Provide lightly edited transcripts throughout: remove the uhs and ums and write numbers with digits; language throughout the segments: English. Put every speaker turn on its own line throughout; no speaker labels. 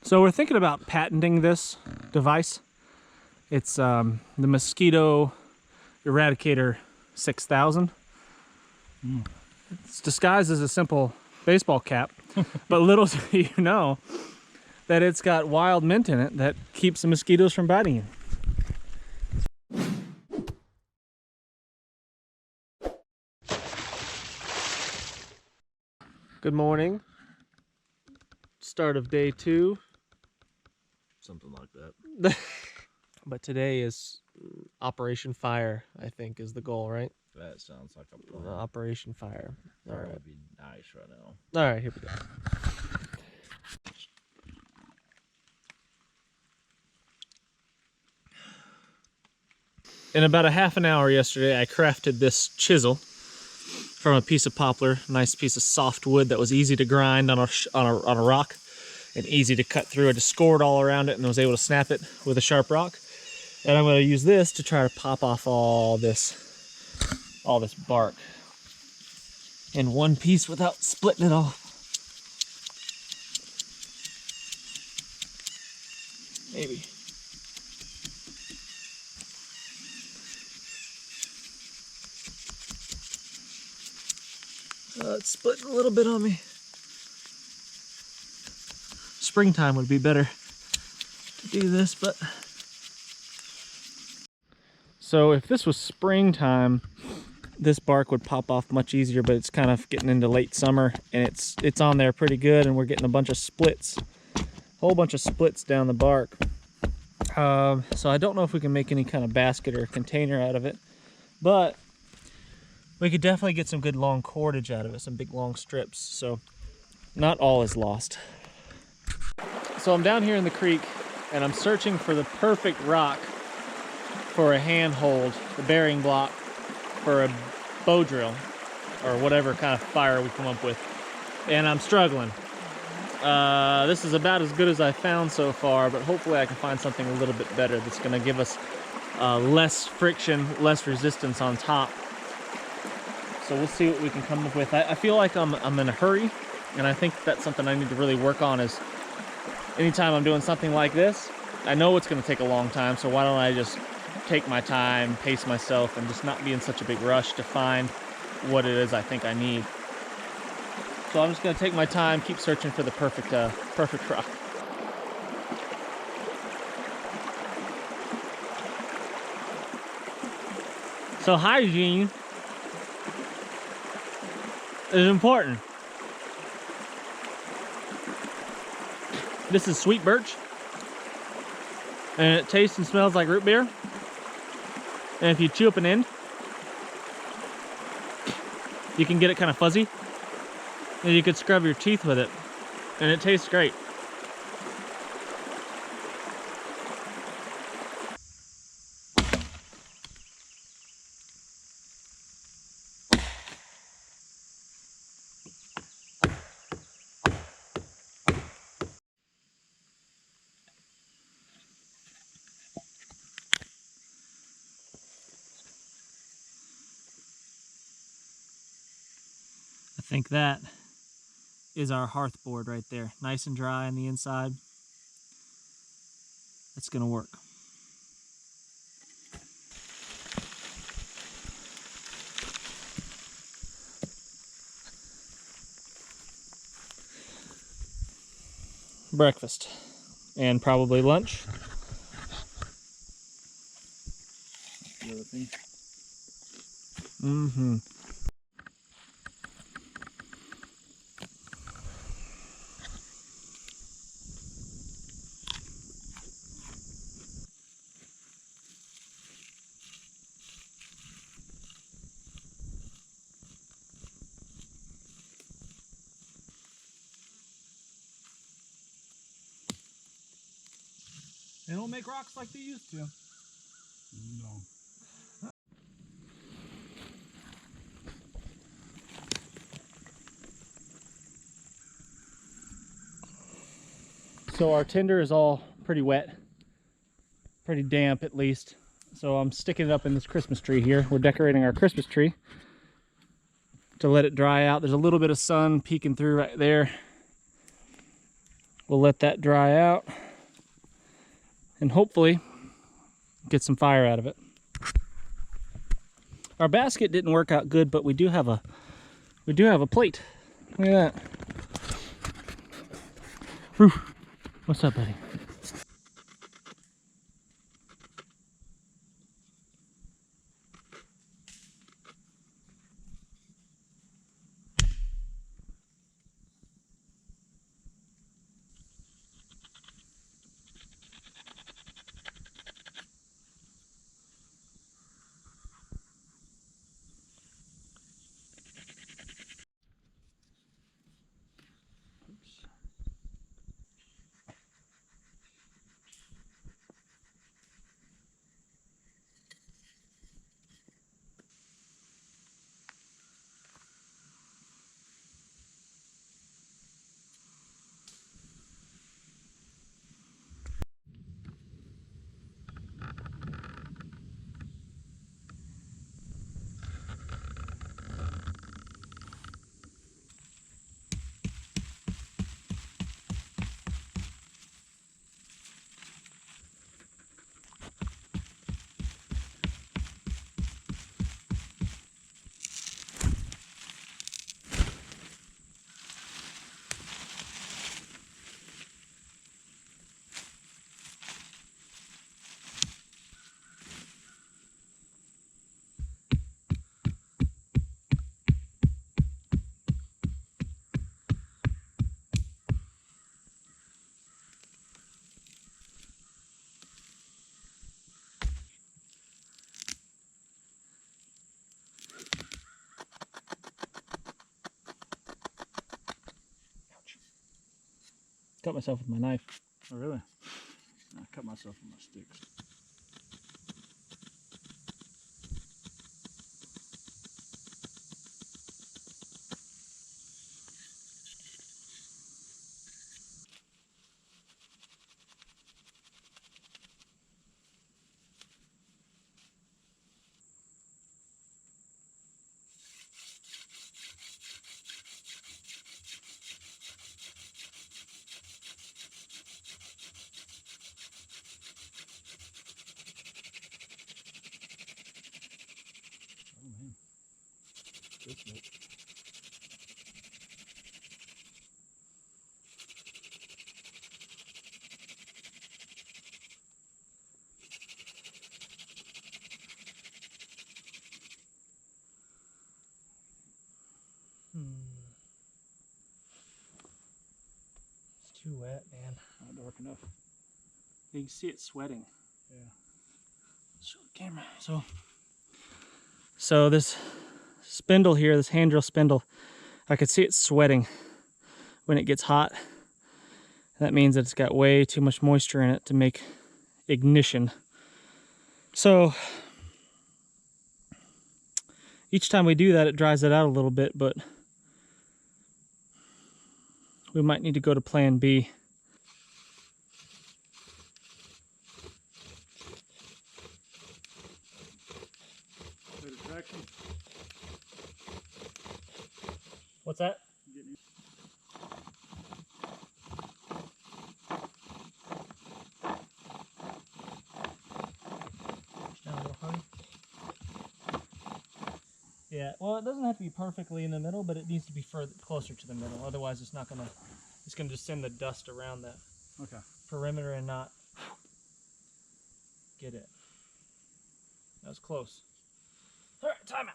So we're thinking about patenting this device. It's the Mosquito Eradicator 6000. It's disguised as a simple baseball cap, but little do you know that it's got wild mint in it that keeps the mosquitoes from biting you. Good morning. Start of day 2.
Something like that.
But today is Operation Fire, I think, is the goal, right?
That sounds like a plan.
Operation Fire. All right.
That would be nice right now.
All right, here we go. In about a half an hour yesterday, I crafted this chisel from a piece of poplar, nice piece of soft wood that was easy to grind on a rock and easy to cut through. I just scored all around it and was able to snap it with a sharp rock. And I'm going to use this to try to pop off all this bark in one piece without splitting it off. Maybe. It's splitting a little bit on me. Springtime would be better to do this, but... So if this was springtime, this bark would pop off much easier, but it's kind of getting into late summer and it's on there pretty good, and we're getting a bunch of splits. A whole bunch of splits down the bark. So I don't know if we can make any kind of basket or container out of it, but we could definitely get some good long cordage out of it, some big long strips. So not all is lost. So I'm down here in the creek and I'm searching for the perfect rock for a handhold, the bearing block for a bow drill or whatever kind of fire we come up with. And I'm struggling. This is about as good as I found so far, but hopefully I can find something a little bit better that's gonna give us less friction, less resistance on top. So we'll see what we can come up with. I feel like I'm in a hurry, and I think that's something I need to really work on. Is anytime I'm doing something like this, I know it's going to take a long time, so why don't I just take my time, pace myself, and just not be in such a big rush to find what it is I think I need. So I'm just going to take my time, keep searching for the perfect rock. So hygiene is important. This is sweet birch, and it tastes and smells like root beer. And if you chew up an end, you can get it kind of fuzzy, and you could scrub your teeth with it, and it tastes great. I think that is our hearth board right there. Nice and dry on the inside. It's gonna work. Breakfast and probably lunch.
The other thing.
Mm-hmm. They don't make rocks like they used to.
No.
So our tinder is all pretty wet, pretty damp at least. So I'm sticking it up in this Christmas tree here. We're decorating our Christmas tree to let it dry out. There's a little bit of sun peeking through right there. We'll let that dry out and hopefully get some fire out of it. Our basket didn't work out good, but we do have a plate. Look at that. Whew. What's up, buddy? Cut myself with my knife.
Oh, really? I cut myself with my sticks. Oh, man. Good smoke.
It's too wet, man.
Not dark enough.
You can see it sweating.
Yeah.
Show the camera. So this spindle here, this hand drill spindle, I could see it sweating when it gets hot. That means that it's got way too much moisture in it to make ignition. So each time we do that, it dries it out a little bit, but we might need to go to plan B.
Better traction.
What's that? Yeah, well, it doesn't have to be perfectly in the middle, but it needs to be further closer to the middle. Otherwise, it's gonna just send the dust around that
Okay.
perimeter and not get it. That was close. All right, time out.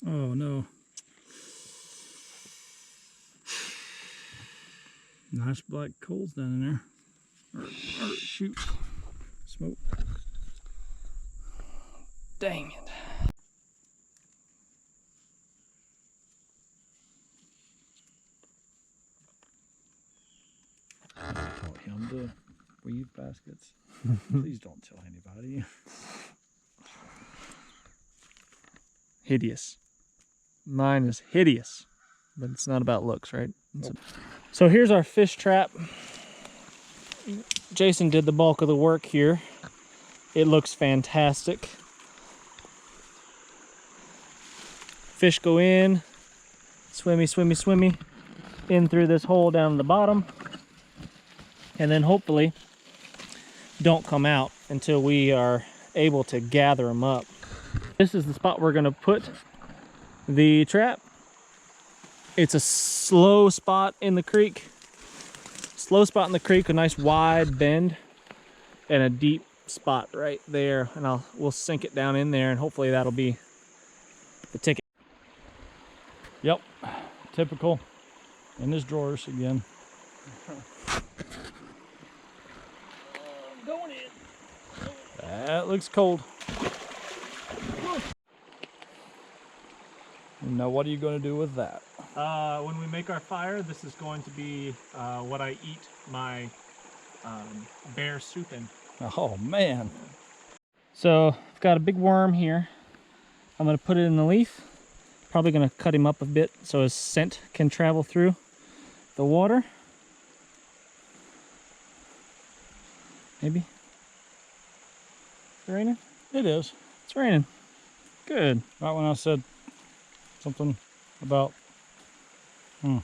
Oh, no. Nice black coals down in there. Or shoot. Smoke.
Dang it.
I taught him to weave baskets. Please don't tell anybody.
hideous. Mine is hideous, but it's not about looks, right? So here's our fish trap. Jason did the bulk of the work here. It looks fantastic. Fish go in, swimmy, swimmy, swimmy, in through this hole down at the bottom, and then hopefully don't come out until we are able to gather them up. This is the spot we're going to put the trap. It's a slow spot in the creek. Slow spot in the creek, a nice wide bend, and a deep spot right there. And we'll sink it down in there, and hopefully that'll be the ticket.
Yep, typical. In his drawers again.
Going in.
That looks cold. Now what are you going to do with that?
When we make our fire, this is going to be what I eat my bear soup in.
Oh man.
So I've got a big worm here. I'm going to put it in the leaf. Probably going to cut him up a bit so his scent can travel through the water. Maybe. Is it raining?
It is.
It's raining. Good.
Right when I said something about... never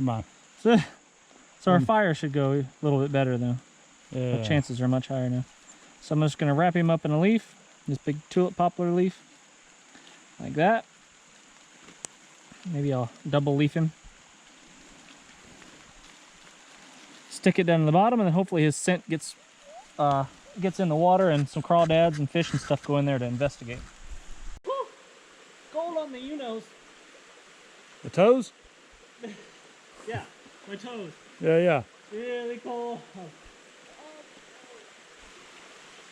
mind.
So our fire should go a little bit better though.
Yeah.
The chances are much higher now. So I'm just going to wrap him up in a leaf. This big tulip poplar leaf. Like that. Maybe I'll double leaf him. Stick it down to the bottom, and then hopefully his scent gets in the water, and some crawdads and fish and stuff go in there to investigate. Woo! Gold on the you-knows.
The toes?
Yeah, my toes.
Yeah.
Really cool.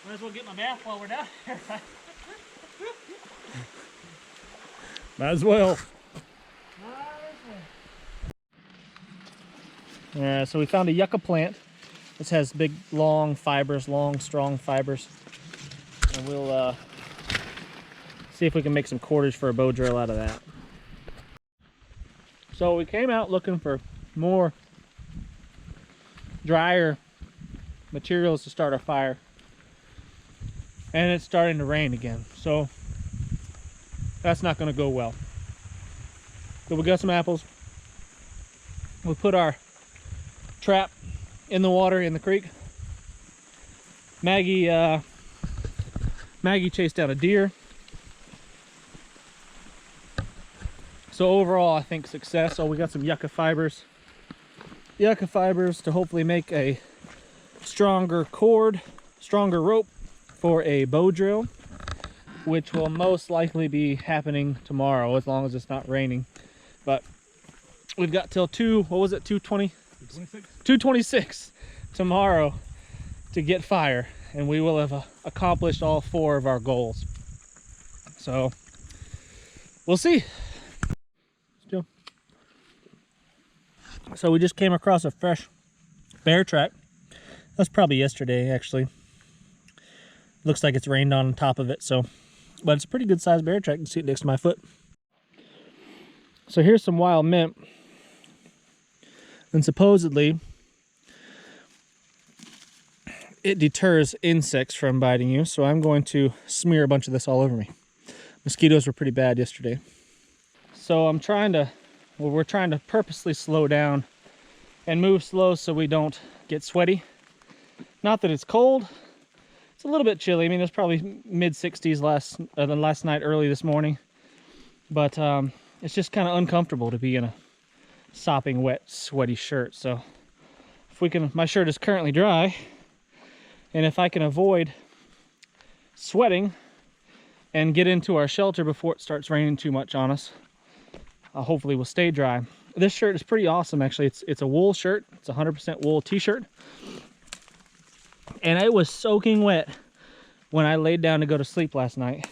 Might as well get my bath while we're down here.
Might as well.
Yeah, so we found a yucca plant. This has big, long fibers, long, strong fibers. And we'll see if we can make some cordage for a bow drill out of that. So we came out looking for more drier materials to start our fire. And it's starting to rain again. So that's not going to go well. So we got some apples. We put our trap in the water in the creek. Maggie chased down a deer. So overall, I think success. So we got some yucca fibers. Yucca fibers to hopefully make a stronger cord, stronger rope for a bow drill, which will most likely be happening tomorrow as long as it's not raining. But we've got till 2:26 tomorrow to get fire, and we will have accomplished all 4 of our goals. So we'll see. So we just came across a fresh bear track. That's probably yesterday, actually. Looks like it's rained on top of it, so, but it's a pretty good sized bear track. You can see it next to my foot. So here's some wild mint, and supposedly it deters insects from biting you, so I'm going to smear a bunch of this all over me. Mosquitoes were pretty bad yesterday. So we're trying to purposely slow down and move slow so we don't get sweaty. Not that it's cold. It's a little bit chilly. I mean, it's probably mid-60s last night, early this morning. But it's just kind of uncomfortable to be in a sopping wet, sweaty shirt. So if we can, my shirt is currently dry, and if I can avoid sweating and get into our shelter before it starts raining too much on us, hopefully we'll stay dry. This shirt is pretty awesome, actually. It's a wool shirt. It's a 100% wool t-shirt. And it was soaking wet when I laid down to go to sleep last night.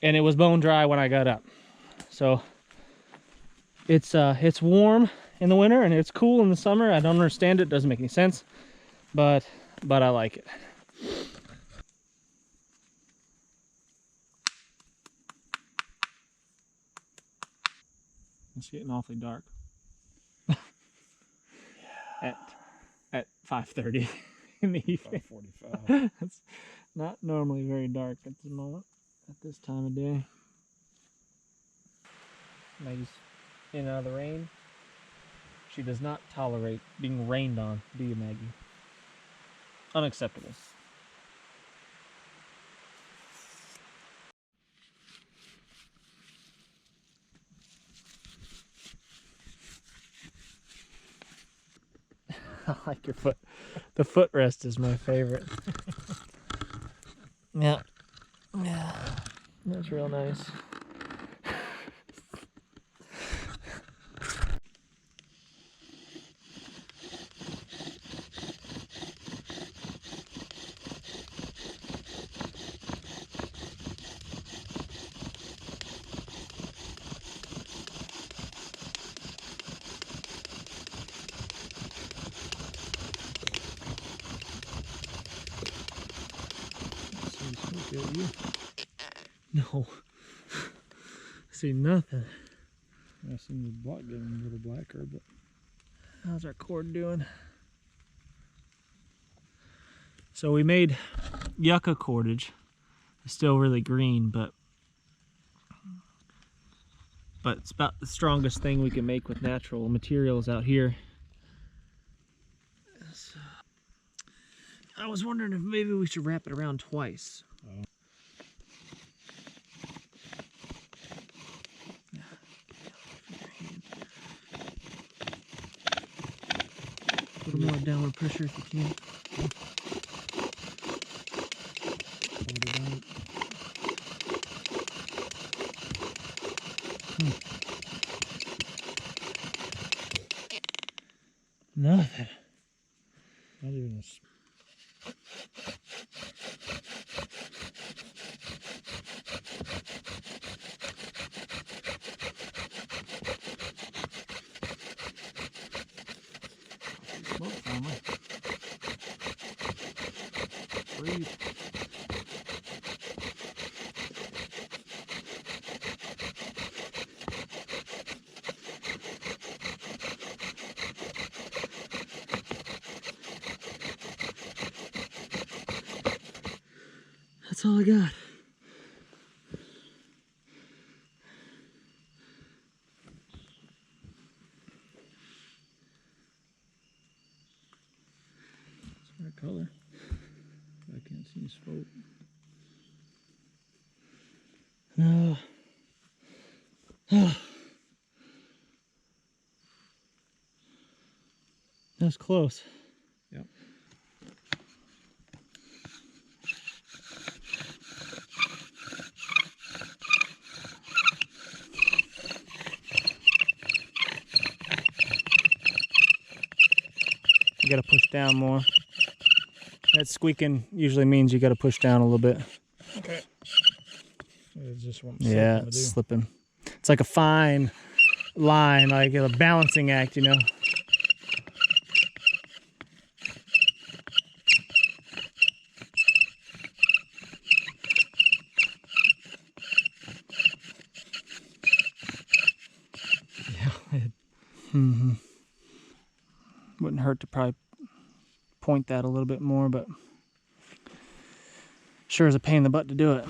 And it was bone dry when I got up. So it's warm in the winter and it's cool in the summer. I don't understand it. Doesn't make any sense. But I like it. It's getting awfully dark. At 5:30 in the evening.
5:45.
It's not normally very dark at the moment, at this time of day. Maggie's in and out of the rain. She does not tolerate being rained on, do you, Maggie? Unacceptable. I like your foot. The footrest is my favorite. Yeah. Yeah. That's real nice. No. See nothing.
I seen the block getting a little blacker, but
How's our cord doing? So we made yucca cordage. It's still really green, but it's about the strongest thing we can make with natural materials out here. So, I was wondering if maybe we should wrap it around twice.
oh.
A little more downward pressure if you can.
Hold it out.
Nothing.
Not even a
Smoke finally. Breathe. That's all I got.
It's right color. I can't see his smoke.
No. That's close.
Yep.
You gotta push down more. That squeaking usually means you gotta push down a little bit.
Okay. It's just what I'm
Yeah,
to
it's
do.
slipping. It's like a fine line, like a balancing act, you know?
Yeah.
Mm-hmm. Wouldn't hurt to probably point that a little bit more, but sure is a pain in the butt to do it.